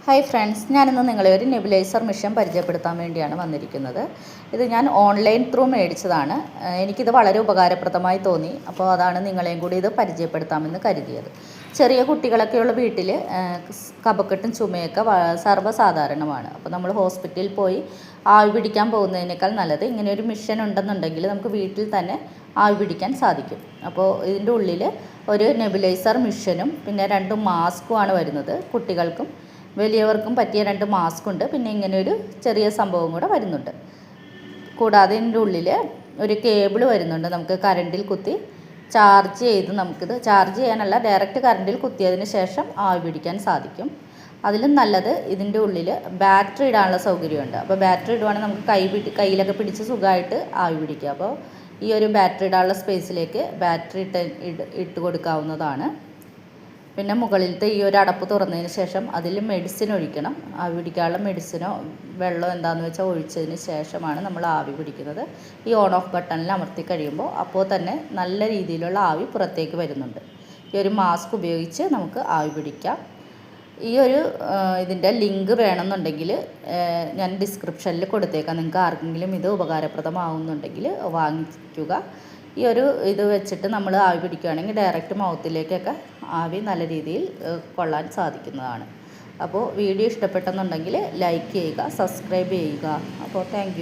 Hi friends, ഞാനിന്ന് നിങ്ങളെ ഒരു നെബുലൈസർ മിഷൻ പരിചയപ്പെടുത്താൻ വേണ്ടിയാണ് വന്നിരിക്കുന്നത്. ഇത് ഞാൻ ഓൺലൈൻ ത്രൂ മേടിച്ചതാണ്. എനിക്കിത് വളരെ ഉപകാരപ്രദമായി തോന്നി. അപ്പോൾ അതാണ് നിങ്ങളെയും കൂടി ഇത് പരിചയപ്പെടുത്താമെന്ന് കരുതിയത്. ചെറിയ കുട്ടികളൊക്കെയുള്ള വീട്ടിൽ കഫക്കെട്ടും ചുമയൊക്കെ സർവ്വസാധാരണമാണ്. അപ്പോൾ നമ്മൾ ഹോസ്പിറ്റലിൽ പോയി ആവി പിടിക്കാൻ പോകുന്നതിനേക്കാൾ നല്ലത് ഇങ്ങനെ ഒരു മിഷൻ ഉണ്ടെന്നുണ്ടെങ്കിൽ നമുക്ക് വീട്ടിൽ തന്നെ ആവി പിടിക്കാൻ സാധിക്കും. അപ്പോൾ ഇതിൻ്റെ ഉള്ളിൽ ഒരു നെബുലൈസർ മിഷനും പിന്നെ 2 മാസ്കുമാണ് വരുന്നത്. കുട്ടികൾക്കും വലിയവർക്കും പറ്റിയ 2 മാസ്ക് ഉണ്ട്. പിന്നെ ഇങ്ങനെ ഒരു ചെറിയ സംഭവം കൂടെ വരുന്നുണ്ട്. കൂടാതെ ഇതിൻ്റെ ഉള്ളിൽ ഒരു കേബിൾ വരുന്നുണ്ട്. നമുക്ക് കറണ്ടിൽ കുത്തി ചാർജ് ചെയ്ത് നമുക്കിത് ചാർജ് ചെയ്യാനല്ല, ഡയറക്റ്റ് കറണ്ടിൽ കുത്തിയതിന് ശേഷം ആവി പിടിക്കാൻ സാധിക്കും. അതിലും നല്ലത് ഇതിൻ്റെ ഉള്ളിൽ ബാറ്ററി ഇടാനുള്ള സൗകര്യമുണ്ട്. അപ്പോൾ ബാറ്ററി ഇടുവാണെങ്കിൽ നമുക്ക് കയ്യിലൊക്കെ പിടിച്ച് സുഖമായിട്ട് ആവി പിടിക്കുക. അപ്പോൾ ഈ ഒരു ബാറ്ററി ഇടാനുള്ള സ്പേസിലേക്ക് ബാറ്ററി ഇട്ട് കൊടുക്കാവുന്നതാണ്. പിന്നെ മുകളിലത്തെ ഈ ഒരു അടപ്പ് തുറന്നതിന് ശേഷം അതിൽ മെഡിസിൻ ഒഴിക്കണം. ആവി പിടിക്കാനുള്ള മെഡിസിനോ വെള്ളമോ എന്താണെന്ന് വെച്ചാൽ ഒഴിച്ചതിന് ശേഷമാണ് നമ്മൾ ആവി പിടിക്കുന്നത്. ഈ ഓൺ ഓഫ് ബട്ടണിൽ അമർത്തി കഴിയുമ്പോൾ അപ്പോൾ തന്നെ നല്ല രീതിയിലുള്ള ആവി പുറത്തേക്ക് വരുന്നുണ്ട്. ഈ ഒരു മാസ്ക് ഉപയോഗിച്ച് നമുക്ക് ആവി പിടിക്കാം. ഈ ഒരു ഇതിൻ്റെ ലിങ്ക് വേണമെന്നുണ്ടെങ്കിൽ ഞാൻ ഡിസ്ക്രിപ്ഷനിൽ കൊടുത്തേക്കാം. നിങ്ങൾക്ക് ആർക്കെങ്കിലും ഇത് ഉപകാരപ്രദമാവുന്നുണ്ടെങ്കിൽ വാങ്ങിക്കുക. ഈ ഒരു ഇത് വെച്ചിട്ട് നമ്മൾ ആവി പിടിക്കുകയാണെങ്കിൽ ഡയറക്റ്റ് മൗത്തിലേക്കൊക്കെ ആവി നല്ല രീതിയിൽ കൊള്ളാൻ സാധിക്കുന്നതാണ്. അപ്പോൾ വീഡിയോ ഇഷ്ടപ്പെട്ടെന്നുണ്ടെങ്കിൽ ലൈക്ക് ചെയ്യുക, സബ്സ്ക്രൈബ് ചെയ്യുക. അപ്പോൾ താങ്ക് യു.